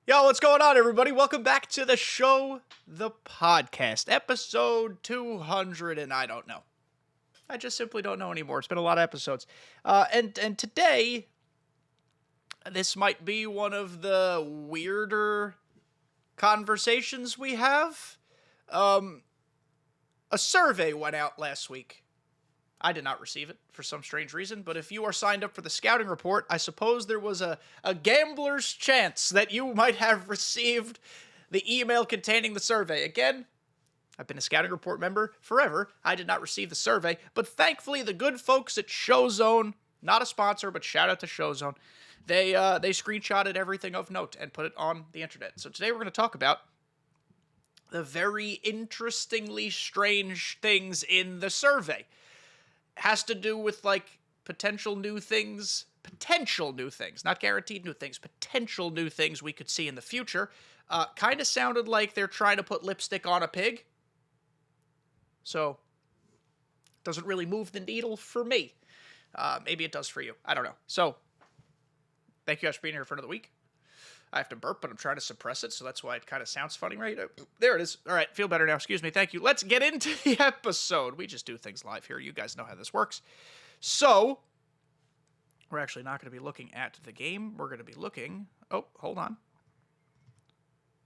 Yo, what's going on, everybody? Welcome back to the show, the podcast, episode 200, and I don't know. I just simply don't know anymore. It's been a lot of episodes. And today, this might be one of the weirder conversations we have. A survey went out last week. I did not receive it for some strange reason, but if you are signed up for the scouting report, I suppose there was a gambler's chance that you might have received the email containing the survey. Again, I've been a scouting report member forever. I did not receive the survey, but thankfully the good folks at ShowZone, not a sponsor, but shout out to ShowZone, they screenshotted everything of note and put it on the internet. So today we're going to talk about the very interestingly strange things in the survey. Has to do with, like, potential new things, not guaranteed new things, potential new things we could see in the future. Kind of sounded like they're trying to put lipstick on a pig. So, doesn't really move the needle for me. Maybe it does for you. I don't know. So, thank you guys for being here for another week. I have to burp, but I'm trying to suppress it, so that's why it kind of sounds funny, right? There it is. All right, feel better now. Excuse me. Thank you. Let's get into the episode. We just do things live here. You guys know how this works. So, we're actually not going to be looking at the game. We're going to be looking... Oh, hold on.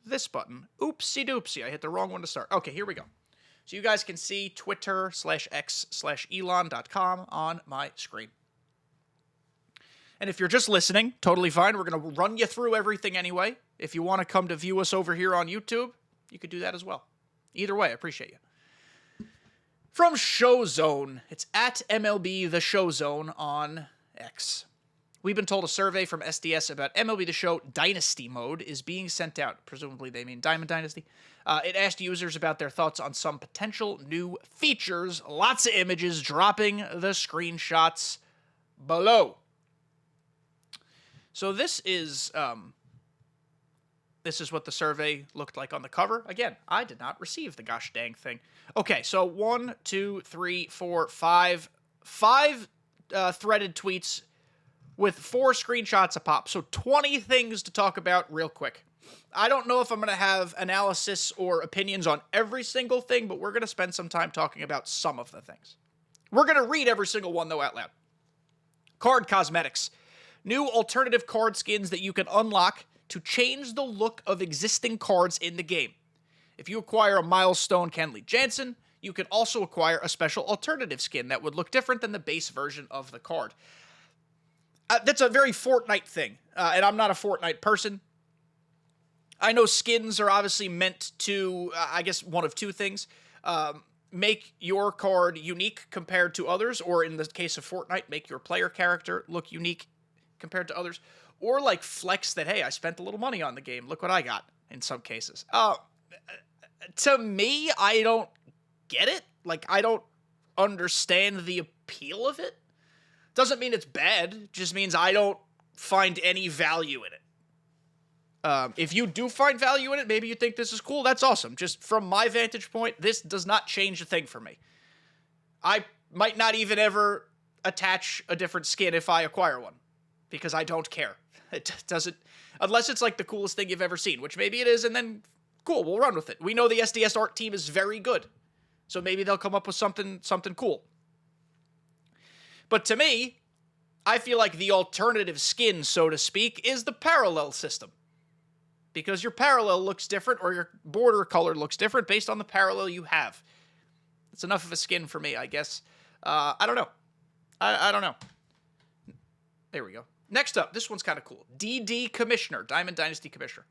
This button. Oopsie doopsie. I hit the wrong one to start. Okay, here we go. So you guys can see Twitter/X/Elon.com on my screen. And if you're just listening, totally fine. We're going to run you through everything anyway. If you want to come to view us over here on YouTube, you could do that as well. Either way, I appreciate you. From ShowZone, it's at MLB The Show Zone on X. We've been told a survey from SDS about MLB The Show Dynasty mode is being sent out. Presumably they mean Diamond Dynasty. It asked users about their thoughts on some potential new features. Lots of images dropping the screenshots below. So this is what the survey looked like on the cover. Again, I did not receive the gosh dang thing. Okay, so 1, 2, 3, 4, 5 threaded tweets with 4 screenshots a pop. So 20 things to talk about real quick. I don't know if I'm going to have analysis or opinions on every single thing, but we're going to spend some time talking about some of the things. We're going to read every single one, though, out loud. Card cosmetics. New alternative card skins that you can unlock to change the look of existing cards in the game. If you acquire a milestone Kenley Jansen, you can also acquire a special alternative skin that would look different than the base version of the card. That's a very Fortnite thing, and I'm not a Fortnite person. I know skins are obviously meant to, I guess, one of two things. Make your card unique compared to others, or in the case of Fortnite, make your player character look unique compared to others, or like flex that, hey, I spent a little money on the game, look what I got, in some cases. To me, I don't get it. Like, I don't understand the appeal of it. Doesn't mean it's bad, just means I don't find any value in it. If you do find value in it, maybe you think this is cool, that's awesome. Just from my vantage point, this does not change a thing for me. I might not even ever attach a different skin if I acquire one, because I don't care. It doesn't, unless it's like the coolest thing you've ever seen, which maybe it is, and then cool, we'll run with it. We know the SDS art team is very good, so maybe they'll come up with something cool. But to me, I feel like the alternative skin, so to speak, is the parallel system. Because your parallel looks different, or your border color looks different based on the parallel you have. It's enough of a skin for me, I guess. I don't know. I don't know. There we go. Next up, this one's kind of cool. DD Commissioner, Diamond Dynasty Commissioner.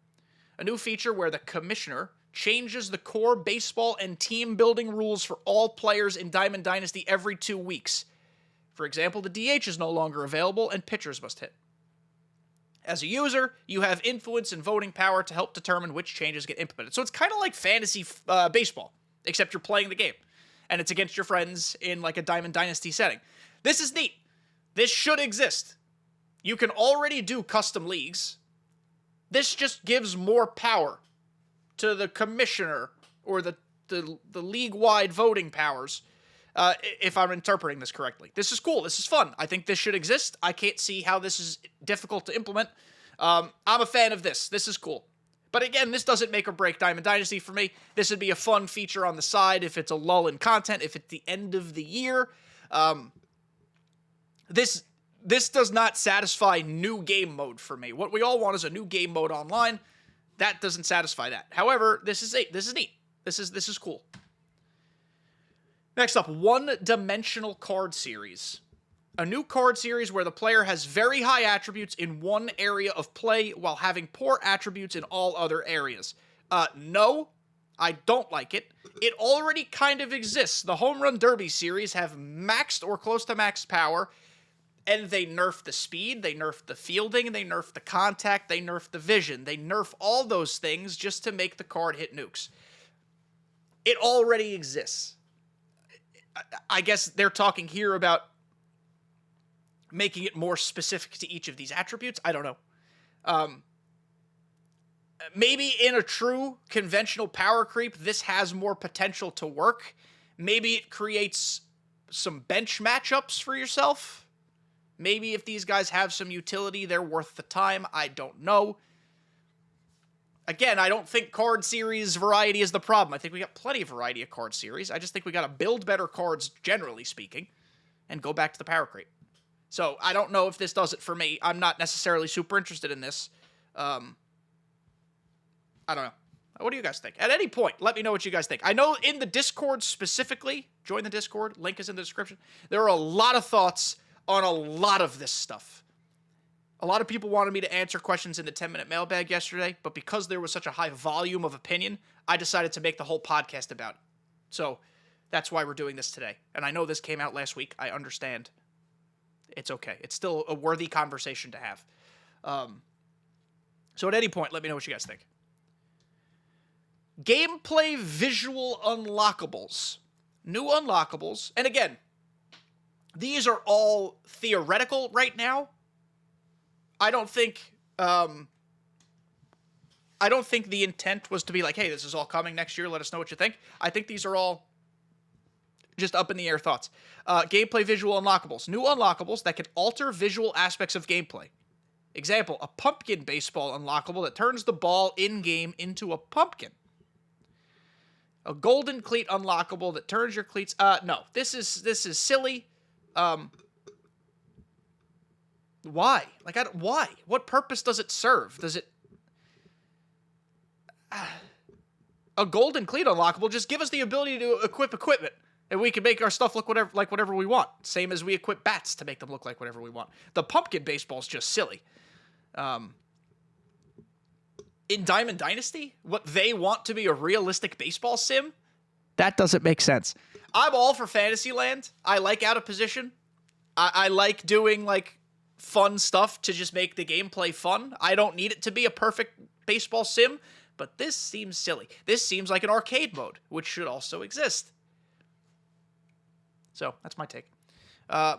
A new feature where the Commissioner changes the core baseball and team building rules for all players in Diamond Dynasty every 2 weeks. For example, the DH is no longer available and pitchers must hit. As a user, you have influence and voting power to help determine which changes get implemented. So it's kind of like fantasy baseball, except you're playing the game. And it's against your friends in like a Diamond Dynasty setting. This is neat. This should exist. You can already do custom leagues. This just gives more power to the commissioner or the league-wide voting powers, if I'm interpreting this correctly. This is cool. This is fun. I think this should exist. I can't see how this is difficult to implement. I'm a fan of this. This is cool. But again, this doesn't make or break Diamond Dynasty for me. This would be a fun feature on the side if it's a lull in content, if it's the end of the year. This does not satisfy new game mode for me. What we all want is a new game mode online. That doesn't satisfy that. However, this is neat. This is cool. Next up, one-dimensional card series. A new card series where the player has very high attributes in one area of play while having poor attributes in all other areas. No, I don't like it. It already kind of exists. The Home Run Derby series have maxed or close to max power, and they nerf the speed, they nerf the fielding, they nerf the contact, they nerf the vision. They nerf all those things just to make the card hit nukes. It already exists. I guess they're talking here about making it more specific to each of these attributes. I don't know. Maybe in a true conventional power creep, this has more potential to work. Maybe it creates some bench matchups for yourself. Maybe if these guys have some utility, they're worth the time. I don't know. Again, I don't think card series variety is the problem. I think we got plenty of variety of card series. I just think we got to build better cards, generally speaking, and go back to the power creep. So I don't know if this does it for me. I'm not necessarily super interested in this. I don't know. What do you guys think? At any point, let me know what you guys think. I know in the Discord specifically, join the Discord, link is in the description, there are a lot of thoughts on a lot of this stuff. A lot of people wanted me to answer questions in the 10-minute mailbag yesterday, but because there was such a high volume of opinion, I decided to make the whole podcast about it. So that's why we're doing this today. And I know this came out last week. I understand. It's okay. It's still a worthy conversation to have. So at any point, let me know what you guys think. Gameplay visual unlockables. New unlockables. And again, these are all theoretical right now. I don't think the intent was to be like, hey, this is all coming next year. Let us know what you think. I think these are all just up in the air thoughts. Gameplay visual unlockables. New unlockables that can alter visual aspects of gameplay. Example, a pumpkin baseball unlockable that turns the ball in-game into a pumpkin. A golden cleat unlockable that turns your cleats... no. This is silly. Why? Like, why? What purpose does it serve? Does it... a golden cleat unlockable just give us the ability to equip equipment. And we can make our stuff look whatever we want. Same as we equip bats to make them look like whatever we want. The pumpkin baseball's just silly. In Diamond Dynasty, what they want to be a realistic baseball sim, that doesn't make sense. I'm all for Fantasyland. I like out of position. I like doing, like, fun stuff to just make the gameplay fun. I don't need it to be a perfect baseball sim, but this seems silly. This seems like an arcade mode, which should also exist. So, that's my take.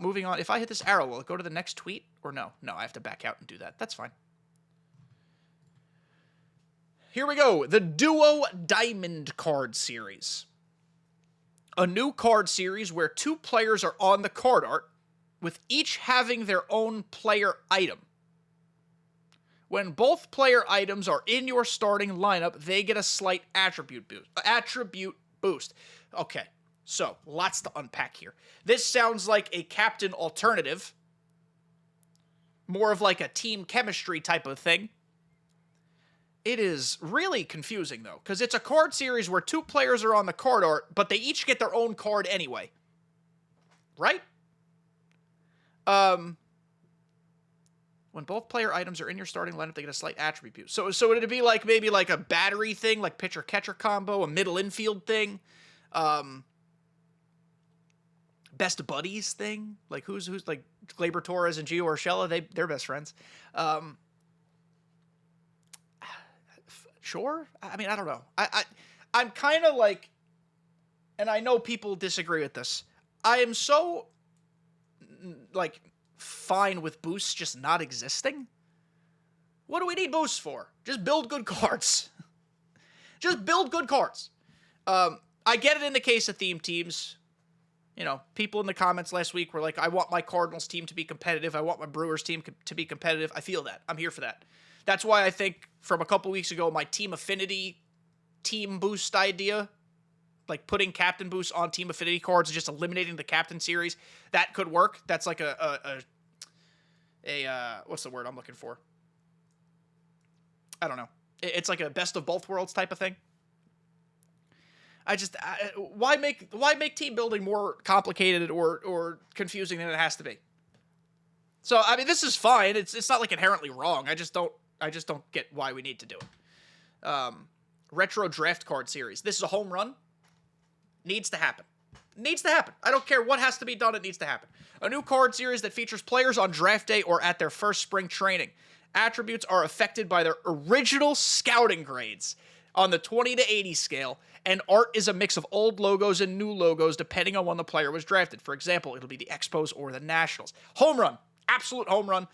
Moving on. If I hit this arrow, will it go to the next tweet? Or no? No, I have to back out and do that. That's fine. Here we go. The Duo Diamond card series. A new card series where two players are on the card art, with each having their own player item. When both player items are in your starting lineup, they get a slight attribute boost. Okay, so lots to unpack here. This sounds like a captain alternative. More of like a team chemistry type of thing. It is really confusing, though, because it's a card series where two players are on the card art, but they each get their own card anyway. Right? When both player items are in your starting lineup, they get a slight attribute boost. So would it be like maybe like a battery thing, like pitcher-catcher combo, a middle infield thing, best buddies thing? Like who's like Gleyber Torres and Gio Urshela, they're best friends. Sure? I mean, I don't know. I'm kind of like, and I know people disagree with this, I am so, like, fine with boosts just not existing. What do we need boosts for? Just build good cards. Just build good cards. I get it in the case of theme teams. You know, people in the comments last week were like, I want my Cardinals team to be competitive. I want my Brewers team to be competitive. I feel that. I'm here for that. That's why I think from a couple weeks ago, my Team Affinity team boost idea, like putting captain boosts on Team Affinity cards and just eliminating the captain series, that could work. That's like a what's the word I'm looking for? I don't know. It's like a best of both worlds type of thing. Why make team building more complicated or confusing than it has to be? So I mean, this is fine. It's not like inherently wrong. I just don't get why we need to do it. Retro draft card series. This is a home run. Needs to happen. Needs to happen. I don't care what has to be done. It needs to happen. A new card series that features players on draft day or at their first spring training. Attributes are affected by their original scouting grades on the 20 to 80 scale, and art is a mix of old logos and new logos depending on when the player was drafted. For example, it'll be the Expos or the Nationals. Home run. Absolute home run.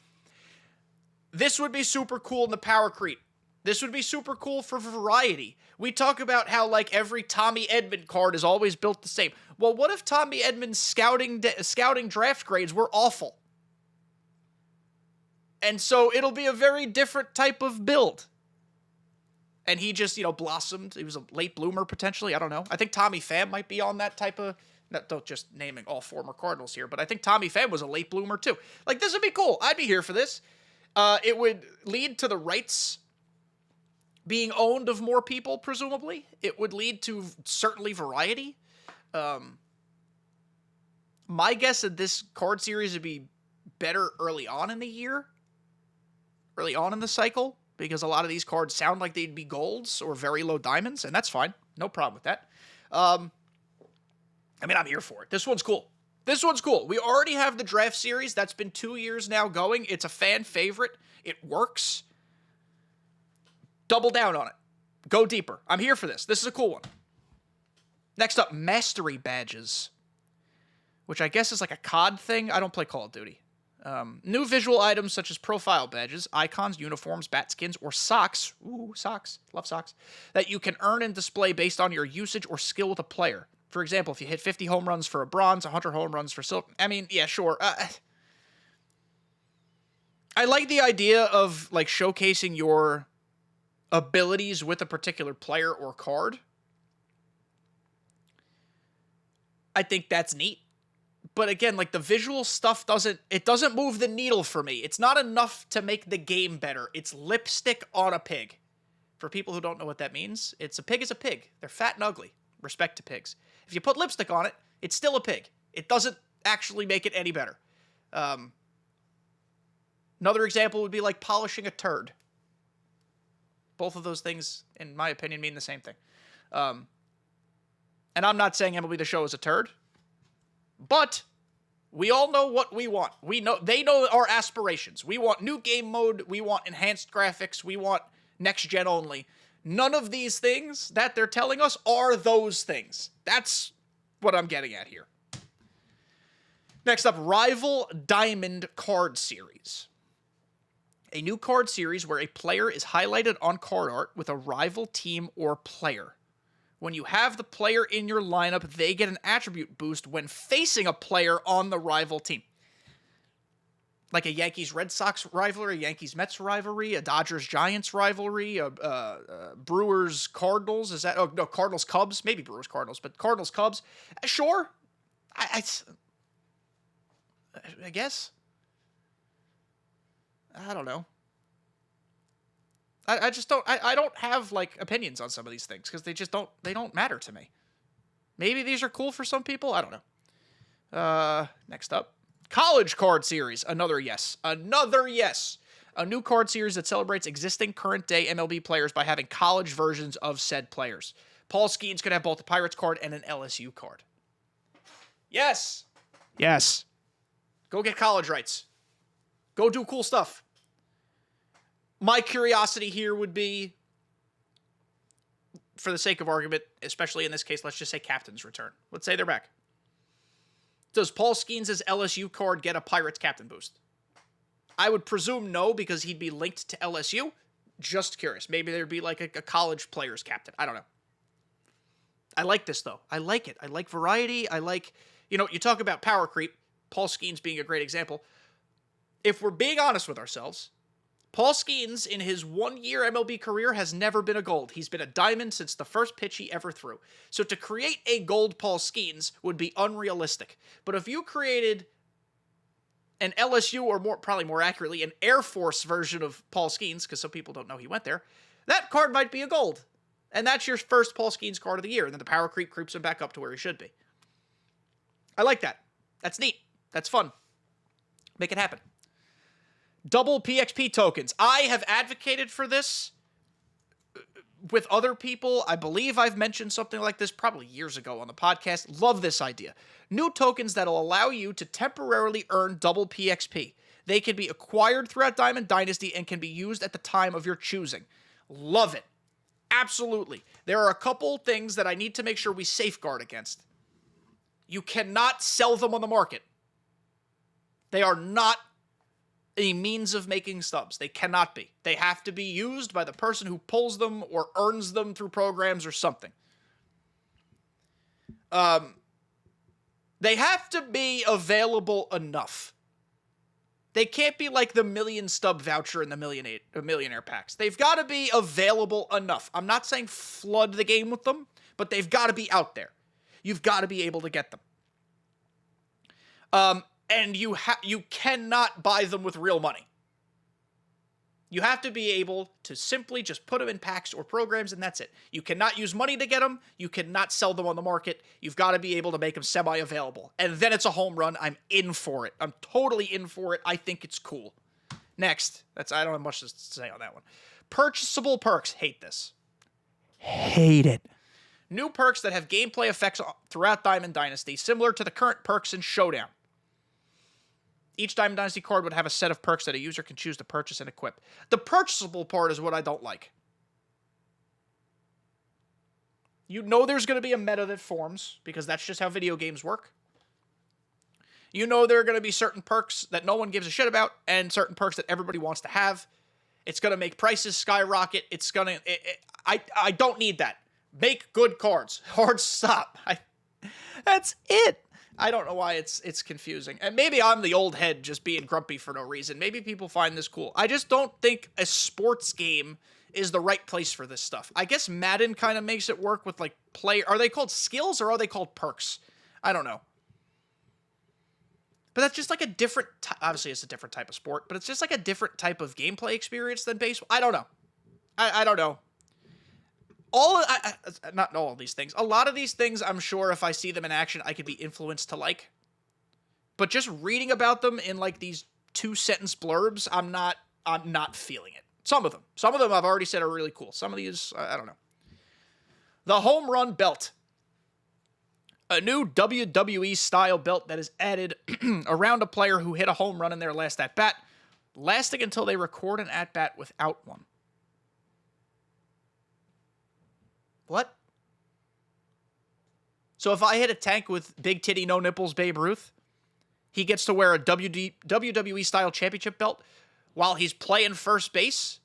This would be super cool in the Power Creep. This would be super cool for variety. We talk about how, like, every Tommy Edman card is always built the same. Well, what if Tommy Edman's scouting draft grades were awful? And so it'll be a very different type of build. And he just, blossomed. He was a late bloomer, potentially. I don't know. I think Tommy Pham might be on that type of... Don't just naming all former Cardinals here, but I think Tommy Pham was a late bloomer, too. Like, this would be cool. I'd be here for this. It would lead to the rights being owned of more people, presumably. It would lead to certainly variety. My guess that this card series would be better early on in the year, early on in the cycle, because a lot of these cards sound like they'd be golds or very low diamonds, and that's fine. No problem with that. I mean, I'm here for it. This one's cool. This one's cool. We already have the draft series. That's been 2 years now going. It's a fan favorite. It works. Double down on it. Go deeper. I'm here for this. This is a cool one. Next up, Mastery Badges, which I guess is like a COD thing. I don't play Call of Duty. New visual items such as profile badges, icons, uniforms, bat skins, or socks. Ooh, socks. Love socks. That you can earn and display based on your usage or skill with a player. For example, if you hit 50 home runs for a bronze, 100 home runs for silver. I mean, yeah, sure. I like the idea of, like, showcasing your abilities with a particular player or card. I think that's neat. But again, like, the visual stuff doesn't move the needle for me. It's not enough to make the game better. It's lipstick on a pig. For people who don't know what that means, a pig is a pig. They're fat and ugly. Respect to pigs. If you put lipstick on it, it's still a pig. It doesn't actually make it any better. Another example would be like polishing a turd. Both of those things, in my opinion, mean the same thing. And I'm not saying MLB The Show is a turd, but we all know what we want. They know our aspirations. We want new game mode. We want enhanced graphics. We want next gen only. None of these things that they're telling us are those things. That's what I'm getting at here. Next up, Rival Diamond Card Series. A new card series where a player is highlighted on card art with a rival team or player. When you have the player in your lineup, they get an attribute boost when facing a player on the rival team. Like a Yankees-Red Sox rivalry, a Yankees-Mets rivalry, a Dodgers-Giants rivalry, a Brewers-Cardinals. Is that... Oh, no, Cardinals-Cubs. Maybe Brewers-Cardinals, but Cardinals-Cubs. Sure. I guess. I don't know. I just don't... I don't have, like, opinions on some of these things because they just don't... They don't matter to me. Maybe these are cool for some people. I don't know. Next up. College Card Series. Another yes. Another yes. A new card series that celebrates existing current-day MLB players by having college versions of said players. Paul Skeens could have both a Pirates card and an LSU card. Yes. Yes. Go get college rights. Go do cool stuff. My curiosity here would be, for the sake of argument, especially in this case, let's just say captain's return. Let's say they're back. Does Paul Skeens' LSU card get a Pirates captain boost? I would presume no, because he'd be linked to LSU. Just curious. Maybe there'd be like a college player's captain. I don't know. I like this, though. I like it. I like variety. I like, you talk about power creep. Paul Skeens being a great example. If we're being honest with ourselves, Paul Skeens, in his 1-year MLB career, has never been a gold. He's been a diamond since the first pitch he ever threw. So to create a gold Paul Skeens would be unrealistic. But if you created an LSU, or probably more accurately, an Air Force version of Paul Skeens, because some people don't know he went there, that card might be a gold. And that's your first Paul Skeens card of the year. And then the power creep creeps him back up to where he should be. I like that. That's neat. That's fun. Make it happen. Double PXP tokens. I have advocated for this with other people. I believe I've mentioned something like this probably years ago on the podcast. Love this idea. New tokens that'll allow you to temporarily earn double PXP. They can be acquired throughout Diamond Dynasty and can be used at the time of your choosing. Love it. Absolutely. There are a couple things that I need to make sure we safeguard against. You cannot sell them on the market. They are not a means of making stubs. They cannot be. They have to be used by the person who pulls them or earns them through programs or something. They have to be available enough. They can't be like the million stub voucher in the millionaire packs. They've got to be available enough. I'm not saying flood the game with them, but they've got to be out there. You've got to be able to get them. And you cannot buy them with real money. You have to be able to simply just put them in packs or programs, and that's it. You cannot use money to get them. You cannot sell them on the market. You've got to be able to make them semi-available. And then it's a home run. I'm in for it. I'm totally in for it. I think it's cool. Next. I don't have much to say on that one. Purchasable perks. Hate this. Hate it. New perks that have gameplay effects throughout Diamond Dynasty, similar to the current perks in Showdown. Each Diamond Dynasty card would have a set of perks that a user can choose to purchase and equip. The purchasable part is what I don't like. You know there's going to be a meta that forms, because that's just how video games work. You know there are going to be certain perks that no one gives a shit about, and certain perks that everybody wants to have. It's going to make prices skyrocket. It's going to... I don't need that. Make good cards. Hard stop. That's it. I don't know why it's confusing. And maybe I'm the old head just being grumpy for no reason. Maybe people find this cool. I just don't think a sports game is the right place for this stuff. I guess Madden kind of makes it work with, like, Are they called skills or are they called perks? I don't know. But that's just like a different... Obviously, it's a different type of sport, but it's just like a different type of gameplay experience than baseball. I don't know. I don't know. Not all of these things. A lot of these things, I'm sure if I see them in action, I could be influenced to like. But just reading about them in like these 2-sentence blurbs, I'm not feeling it. Some of them I've already said are really cool. Some of these, I don't know. The home run belt. A new WWE style belt that is added around a player who hit a home run in their last at-bat, lasting until they record an at-bat without one. What? So if I hit a tank with big titty, no nipples Babe Ruth, he gets to wear a WWE-style championship belt while he's playing first base?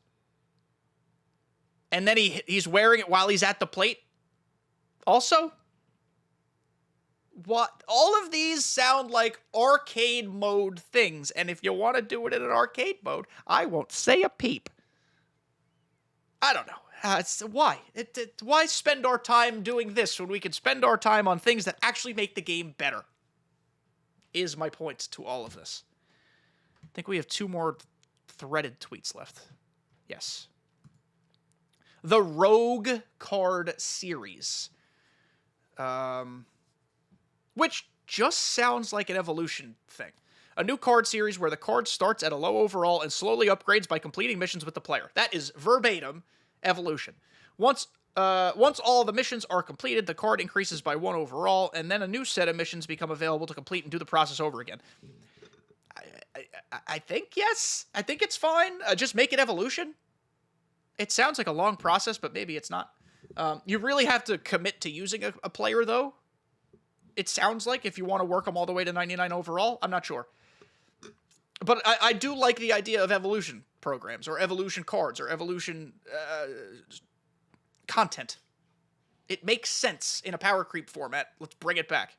And then he's wearing it while he's at the plate? Also? What? All of these sound like arcade mode things, and if you want to do it in an arcade mode, I won't say a peep. I don't know. Why? Why spend our time doing this when we can spend our time on things that actually make the game better? Is my point to all of this. I think we have 2 more threaded tweets left. Yes. The Rogue card series. Which just sounds like an evolution thing. A new card series where the card starts at a low overall and slowly upgrades by completing missions with the player. That is verbatim evolution. Once all the missions are completed, the card increases by 1 overall, and then a new set of missions become available to complete and do the process over again. I think yes. I think it's fine. Just make it evolution. It sounds like a long process, but maybe it's not. You really have to commit to using a player, though. It sounds like if you want to work them all the way to 99 overall. I'm not sure. But I do like the idea of evolution programs, or evolution cards, or evolution content. It makes sense in a power creep format. Let's bring it back.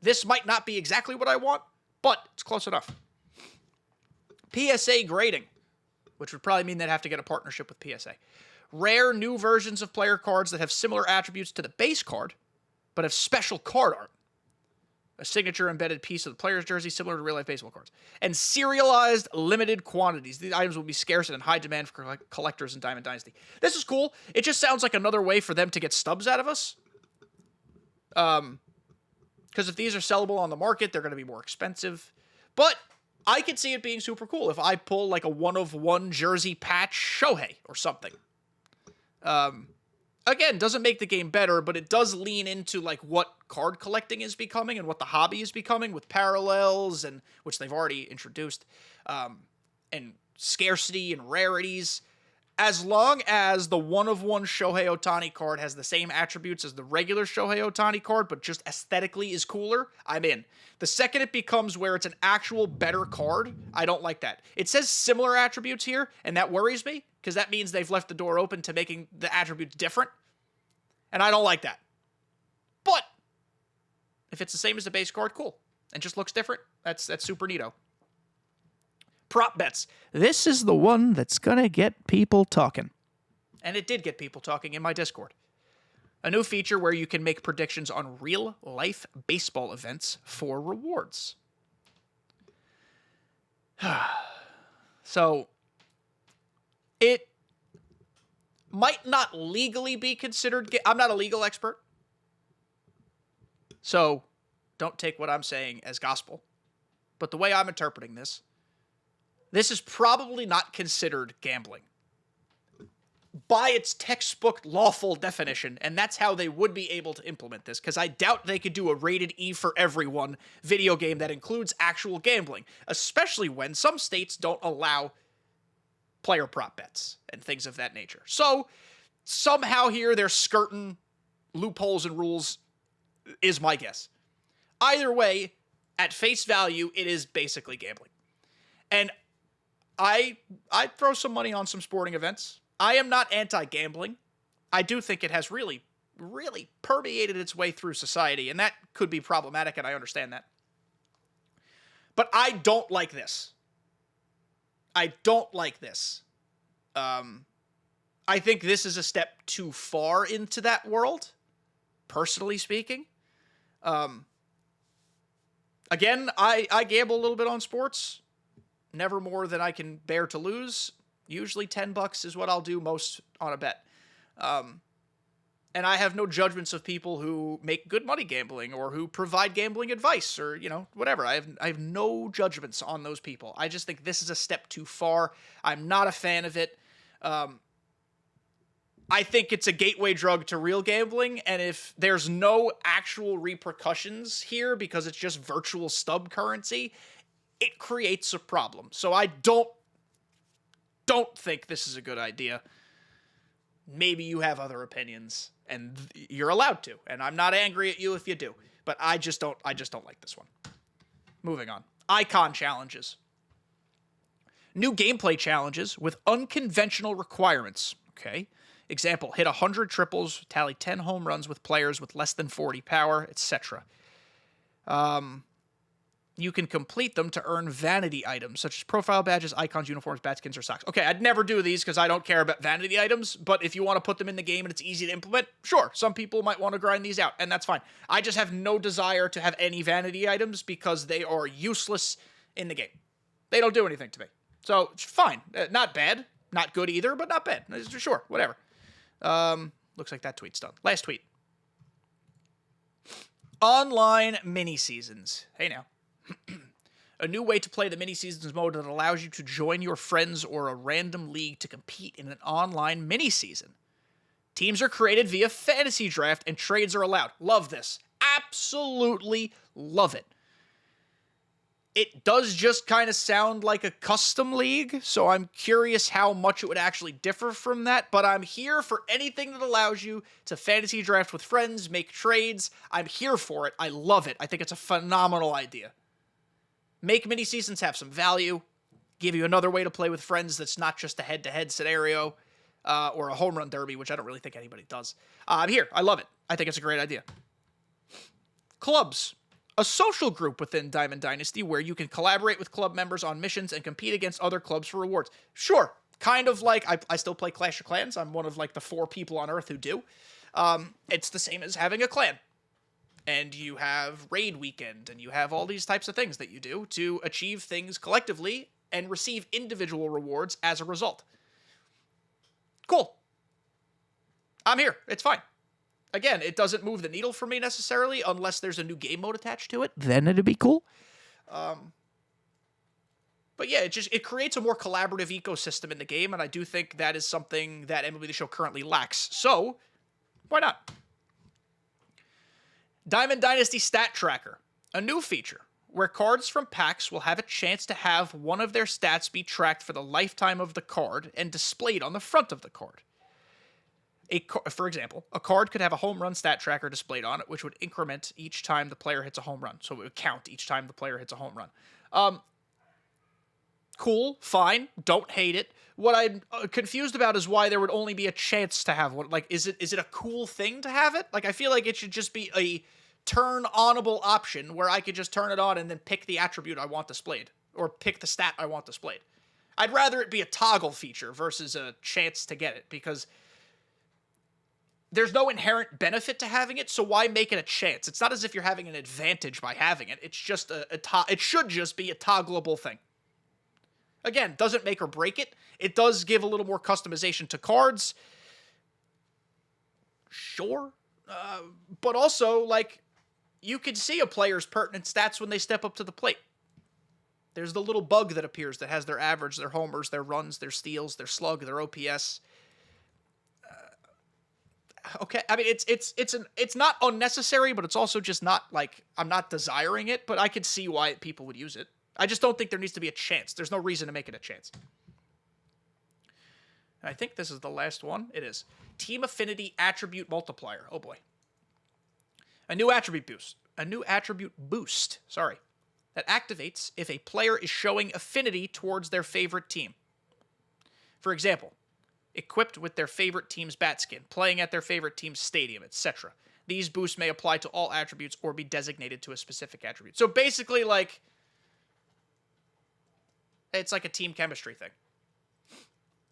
This might not be exactly what I want, but it's close enough. PSA grading. which would probably mean they'd have to get a partnership with PSA. Rare new versions of player cards that have similar attributes to the base card, but have special card art. A signature embedded piece of the player's jersey similar to real-life baseball cards. And serialized limited quantities. These items will be scarce and in high demand for collectors in Diamond Dynasty. This is cool. It just sounds like another way for them to get stubs out of us. Because if these are sellable on the market, they're going to be more expensive. But I could see it being super cool if I pull like a one-of-one jersey patch Shohei or something. Again, doesn't make the game better, but it does lean into like what card collecting is becoming and what the hobby is becoming with parallels, and which they've already introduced, and scarcity and rarities. As long as the one-of-one Shohei Ohtani card has the same attributes as the regular Shohei Ohtani card, but just aesthetically is cooler, I'm in. The second it becomes where it's an actual better card, I don't like that. It says similar attributes here, and that worries me, because that means they've left the door open to making the attributes different, and I don't like that. But if it's the same as the base card, cool. And just looks different, that's super neato. Prop bets. This is the one that's gonna get people talking. And it did get people talking in my Discord. A new feature where you can make predictions on real-life baseball events for rewards. So, it might not legally be considered... I'm not a legal expert. So, don't take what I'm saying as gospel. But the way I'm interpreting this is probably not considered gambling by its textbook lawful definition, and that's how they would be able to implement this, because I doubt they could do a rated E for everyone video game that includes actual gambling, especially when some states don't allow player prop bets and things of that nature. So, somehow here they're skirting loopholes and rules, is my guess. Either way, at face value, it is basically gambling. And I'd throw some money on some sporting events. I am not anti-gambling. I do think it has really, really permeated its way through society, and that could be problematic, and I understand that. But I don't like this. I don't like this. I think this is a step too far into that world, personally speaking. Again, I gamble a little bit on sports. Never more than I can bear to lose. Usually $10 is what I'll do most on a bet. And I have no judgments of people who make good money gambling or who provide gambling advice or, whatever. I have no judgments on those people. I just think this is a step too far. I'm not a fan of it. I think it's a gateway drug to real gambling, and if there's no actual repercussions here because it's just virtual stub currency, it creates a problem. So I don't think this is a good idea. Maybe you have other opinions, and you're allowed to, and I'm not angry at you if you do, but I just don't like this one. Moving on. Icon challenges. New gameplay challenges with unconventional requirements. Okay. Example, hit 100 triples, tally 10 home runs with players with less than 40 power, etc. You can complete them to earn vanity items, such as profile badges, icons, uniforms, bat skins, or socks. Okay, I'd never do these because I don't care about vanity items, but if you want to put them in the game and it's easy to implement, sure, some people might want to grind these out, and that's fine. I just have no desire to have any vanity items because they are useless in the game. They don't do anything to me. So, it's fine. Not bad. Not good either, but not bad. Sure, whatever. Looks like that tweet's done. Last tweet. Online mini-seasons. Hey now. A new way to play the mini-seasons mode that allows you to join your friends or a random league to compete in an online mini-season. Teams are created via fantasy draft and trades are allowed. Love this. Absolutely love it. It does just kind of sound like a custom league, so I'm curious how much it would actually differ from that, but I'm here for anything that allows you to fantasy draft with friends, make trades. I'm here for it. I love it. I think it's a phenomenal idea. Make mini-seasons have some value, give you another way to play with friends that's not just a head-to-head scenario, or a home run derby, which I don't really think anybody does. I'm here. I love it. I think it's a great idea. Clubs. A social group within Diamond Dynasty where you can collaborate with club members on missions and compete against other clubs for rewards. Sure, Kind of like, I still play Clash of Clans. I'm one of like the 4 people on Earth who do. It's the same as having a clan. And you have raid weekend, and you have all these types of things that you do to achieve things collectively and receive individual rewards as a result. Cool. I'm here. It's fine. Again, it doesn't move the needle for me necessarily unless there's a new game mode attached to it. Then it'd be cool. But yeah, it creates a more collaborative ecosystem in the game, and I do think that is something that MLB The Show currently lacks. So, why not? Diamond Dynasty Stat Tracker, a new feature where cards from packs will have a chance to have one of their stats be tracked for the lifetime of the card and displayed on the front of the card. For example, a card could have a home run stat tracker displayed on it, which would increment each time the player hits a home run. So it would count each time the player hits a home run. Cool, fine, don't hate it. What I'm confused about is why there would only be a chance to have one. Like, is it a cool thing to have it? Like, I feel like it should just be a turn-onable option where I could just turn it on and then pick the attribute I want displayed, or pick the stat I want displayed. I'd rather it be a toggle feature versus a chance to get it, because there's no inherent benefit to having it, so why make it a chance? It's not as if you're having an advantage by having it. It's just it should just be a toggleable thing. Again, doesn't make or break it. It does give a little more customization to cards. Sure. But also, like, you can see a player's pertinent stats when they step up to the plate. There's the little bug that appears that has their average, their homers, their runs, their steals, their slug, their OPS. Okay, I mean, it's not unnecessary, but it's also just not, like, I'm not desiring it, but I could see why people would use it. I just don't think there needs to be a chance. There's no reason to make it a chance. I think this is the last one. It is. Team Affinity Attribute Multiplier. Oh boy. A new attribute boost. That activates if a player is showing affinity towards their favorite team. For example, equipped with their favorite team's bat skin, playing at their favorite team's stadium, etc. These boosts may apply to all attributes or be designated to a specific attribute. So basically, like, it's like a team chemistry thing.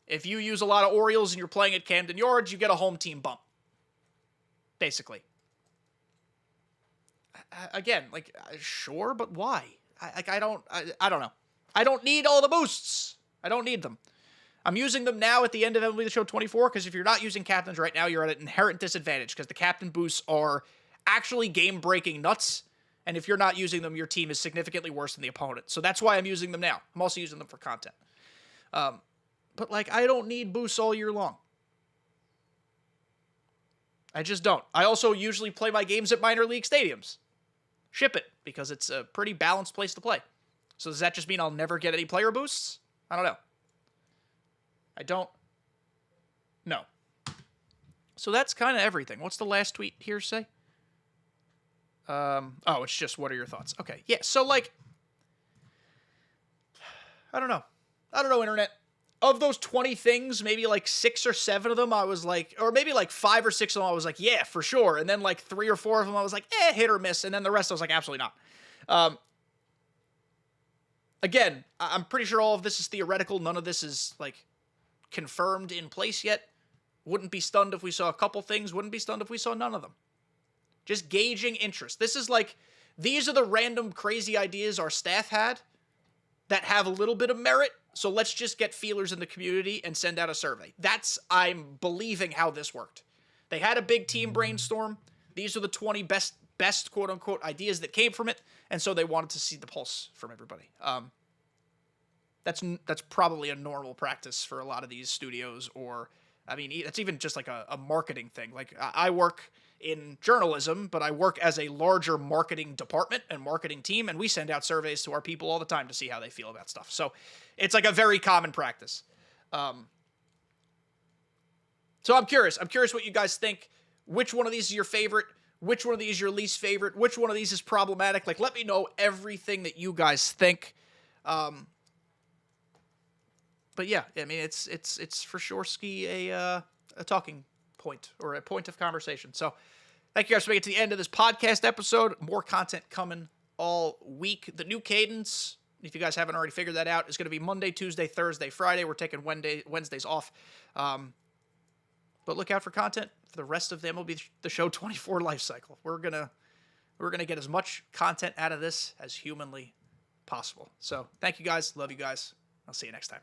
If you use a lot of Orioles and you're playing at Camden Yards, you get a home team bump. Basically. Again, like, sure, but why? I don't know. I don't need all the boosts. I don't need them. I'm using them now at the end of MLB The Show 24, because if you're not using captains right now, you're at an inherent disadvantage, because the captain boosts are actually game-breaking nuts. And if you're not using them, your team is significantly worse than the opponent. So that's why I'm using them now. I'm also using them for content. But, like, I don't need boosts all year long. I just don't. I also usually play my games at minor league stadiums. Ship it, because it's a pretty balanced place to play. So does that just mean I'll never get any player boosts? I don't know. I don't know. So that's kind of everything. What's the last tweet here say? Oh, it's just, what are your thoughts? Okay, yeah, so, like, I don't know, Internet. Of those 20 things, maybe, like, 6 or 7 of them I was like, or maybe, like, 5 or 6 of them I was like, yeah, for sure. And then, like, 3 or 4 of them I was like, hit or miss. And then the rest I was like, absolutely not. Again, I'm pretty sure all of this is theoretical. None of this is, like, confirmed in place yet. Wouldn't be stunned if we saw a couple things. Wouldn't be stunned if we saw none of them. Just gauging interest. This is like, these are the random crazy ideas our staff had that have a little bit of merit. So let's just get feelers in the community and send out a survey. That's, I'm believing, how this worked. They had a big team brainstorm. These are the 20 best quote unquote ideas that came from it. And so they wanted to see the pulse from everybody. That's probably a normal practice for a lot of these studios, or, I mean, it's even just like a marketing thing. Like, I work in journalism, but I work as a larger marketing department and marketing team, and we send out surveys to our people all the time to see how they feel about stuff. So it's like a very common practice. So I'm curious. I'm curious what you guys think. Which one of these is your favorite? Which one of these is your least favorite? Which one of these is problematic? Like, let me know everything that you guys think. But yeah, I mean, it's for sure a talking point, or a point of conversation. So thank you guys for making it to the end of this podcast episode. More content coming all week. The new cadence if you guys haven't already figured that out, is going to be Monday, Tuesday, Thursday, Friday. We're taking Wednesdays off. But look out for content for the rest of the MLB The Show 24 life cycle. We're gonna get as much content out of this as humanly possible. So thank you guys. Love you guys. I'll see you next time.